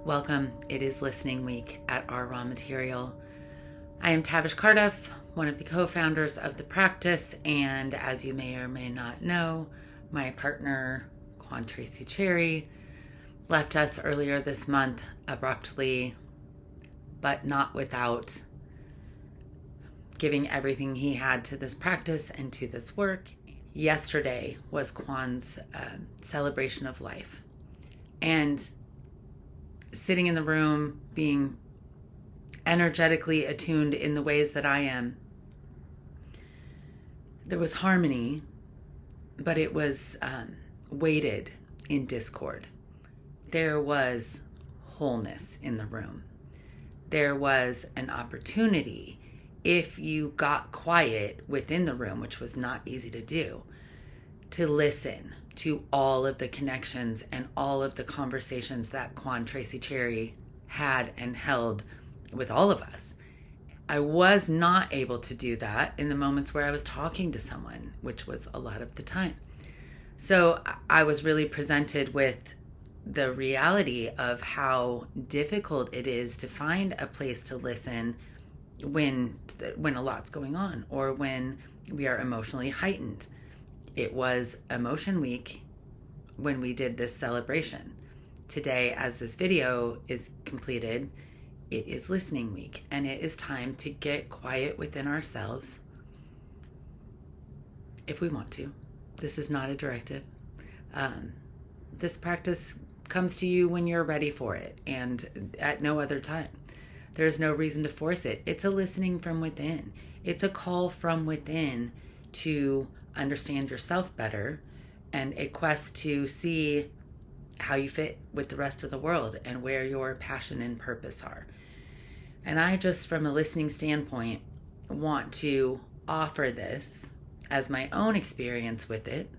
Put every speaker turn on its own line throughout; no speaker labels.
Welcome. It is listening week at our raw material. I am Tavish Cardiff, one of the co-founders of the practice, and as you may or may not know, my partner, Quan Tracy, left us earlier this month abruptly, but not without giving everything he had to this practice and to this work. Yesterday was Quan's celebration of life. And sitting in the room, being energetically attuned in the ways that I am, there was harmony, but it was weighted in discord. There was wholeness in the room. There was an opportunity, if you got quiet within the room, which was not easy to do, to listen to all of the connections and all of the conversations that Quan Tracy had and held with all of us. I was not able to do that in the moments where I was talking to someone, which was a lot of the time. So I was really presented with the reality of how difficult it is to find a place to listen when a lot's going on or when we are emotionally heightened. It was Emotion Week when we did this celebration. Today, as this video is completed, it is Listening Week, and it is time to get quiet within ourselves if we want to. This is not a directive. This practice comes to you when you're ready for it and at no other time. There's no reason to force it. It's a listening from within. It's a call from within to understand yourself better and a quest to see how you fit with the rest of the world and where your passion and purpose are. And I just, from a listening standpoint, want to offer this as my own experience with it.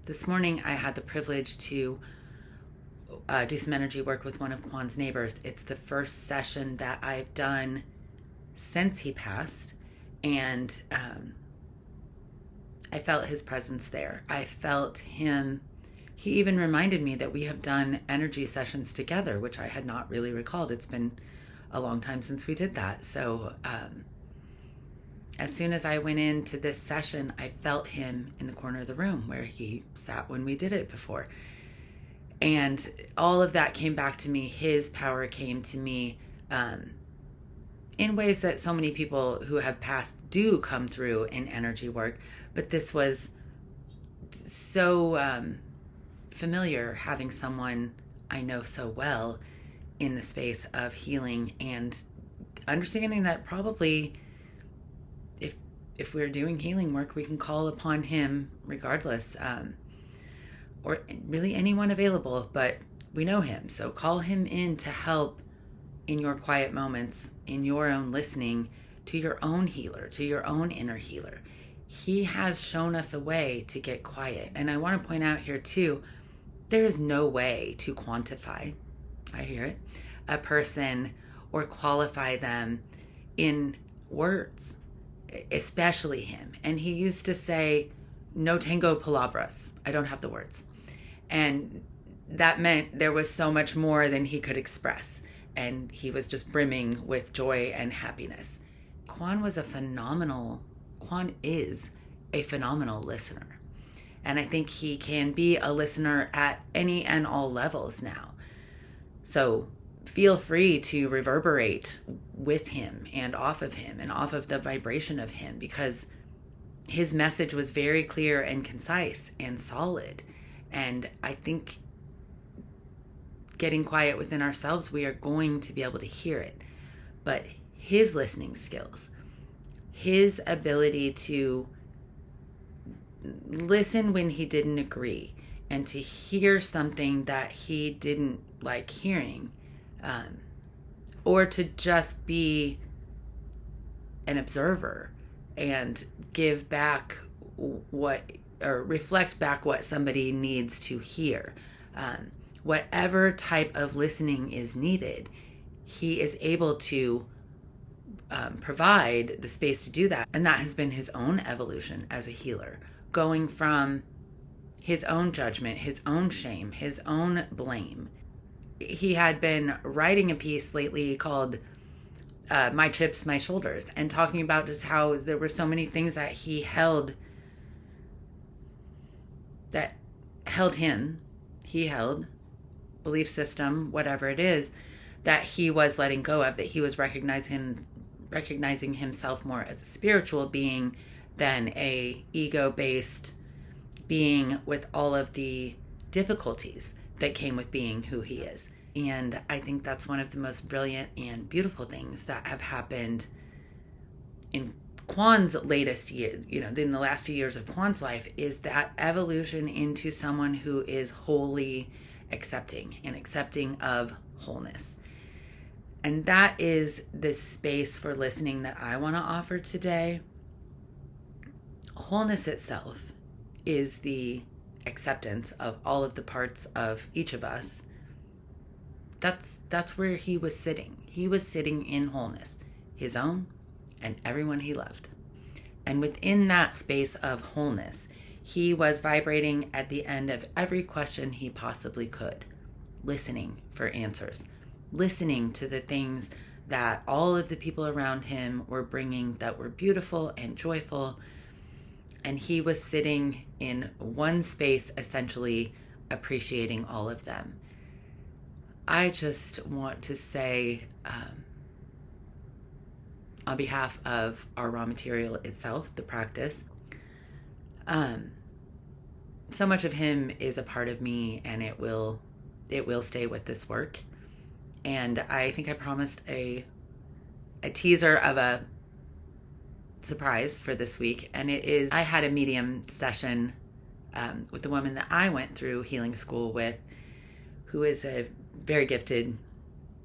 This morning, I had the privilege to do some energy work with one of Quan's neighbors. It's the first session that I've done since he passed, and I felt his presence there. I felt him. He even reminded me that we have done energy sessions together, which I had not really recalled. It's been a long time since we did that. So as soon as I went into this session, I felt him in the corner of the room where he sat when we did it before. And all of that came back to me. His power came to me in ways that so many people who have passed do come through in energy work. But this was so familiar, having someone I know so well in the space of healing and understanding that probably if we're doing healing work, we can call upon him regardless, or really anyone available, but we know him. So call him in to help in your quiet moments, in your own listening to your own healer, to your own inner healer. He has shown us a way to get quiet. And I want to point out here too, there is no way to quantify, I hear it, a person or qualify them in words, especially him. And he used to say, no tengo palabras. I don't have the words. And that meant there was so much more than he could express. And he was just brimming with joy and happiness. Quan is a phenomenal listener. And I think he can be a listener at any and all levels now. So feel free to reverberate with him and off of him and off of the vibration of him, because his message was very clear and concise and solid. And I think getting quiet within ourselves, we are going to be able to hear it. But his listening skills, his ability to listen when he didn't agree and to hear something that he didn't like hearing, or to just be an observer and give back or reflect back what somebody needs to hear. Whatever type of listening is needed, he is able to provide the space to do that. And that has been his own evolution as a healer, going from his own judgment, his own shame, his own blame, he had been writing a piece lately called My Chips, My Shoulders, and talking about just how there were so many things that he held he held, belief system, whatever it is, that he was letting go of, that he was recognizing himself more as a spiritual being than a ego-based being with all of the difficulties that came with being who he is. And I think that's one of the most brilliant and beautiful things that have happened in Quan's latest year, in the last few years of Quan's life, is that evolution into someone who is wholly accepting of wholeness. And that is the space for listening that I want to offer today. Wholeness itself is the acceptance of all of the parts of each of us. That's where he was sitting. He was sitting in wholeness, his own and everyone he loved. And within that space of wholeness, he was vibrating at the end of every question he possibly could, listening for answers, listening to the things that all of the people around him were bringing that were beautiful and joyful. And he was sitting in one space, essentially appreciating all of them. I just want to say, on behalf of our raw material itself, the practice, so much of him is a part of me, and it will stay with this work. And I think I promised a teaser of a surprise for this week, and it is, I had a medium session with the woman that I went through healing school with, who is a very gifted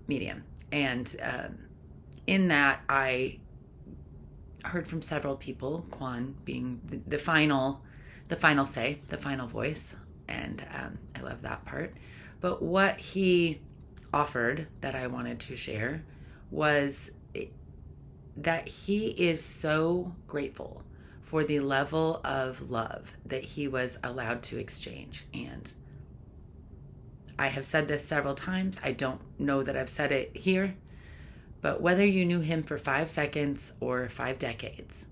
medium. And in that, I heard from several people, Quan being the final say, the final voice, and I love that part. But what he offered that I wanted to share was that he is so grateful for the level of love that he was allowed to exchange. And I have said this several times. I don't know that I've said it here, but whether you knew him for 5 seconds or 5 decades,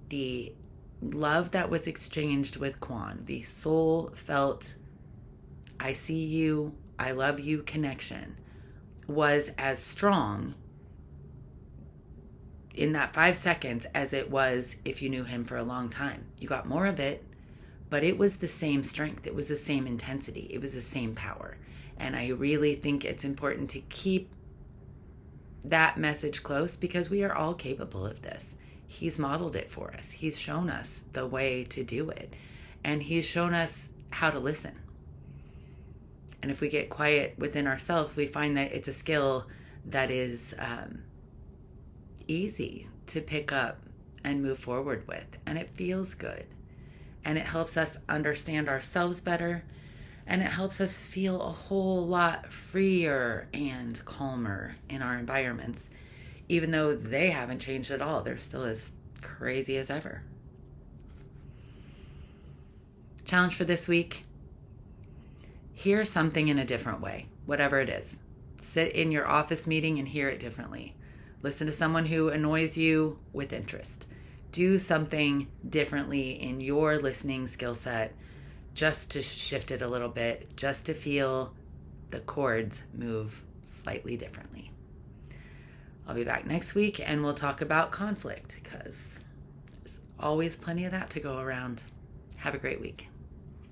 the love that was exchanged with Quan, the soul felt, I see you, I love you connection, was as strong in that 5 seconds as it was if you knew him for a long time. You got more of it, but it was the same strength. It was the same intensity. It was the same power. And I really think it's important to keep that message close, because we are all capable of this. He's modeled it for us. He's shown us the way to do it. And he's shown us how to listen. And if we get quiet within ourselves, we find that it's a skill that is easy to pick up and move forward with. And it feels good. And it helps us understand ourselves better. And it helps us feel a whole lot freer and calmer in our environments, even though they haven't changed at all. They're still as crazy as ever. Challenge for this week: hear something in a different way, whatever it is. Sit in your office meeting and hear it differently. Listen to someone who annoys you with interest. Do something differently in your listening skill set, just to shift it a little bit, just to feel the chords move slightly differently. I'll be back next week and we'll talk about conflict, because there's always plenty of that to go around. Have a great week.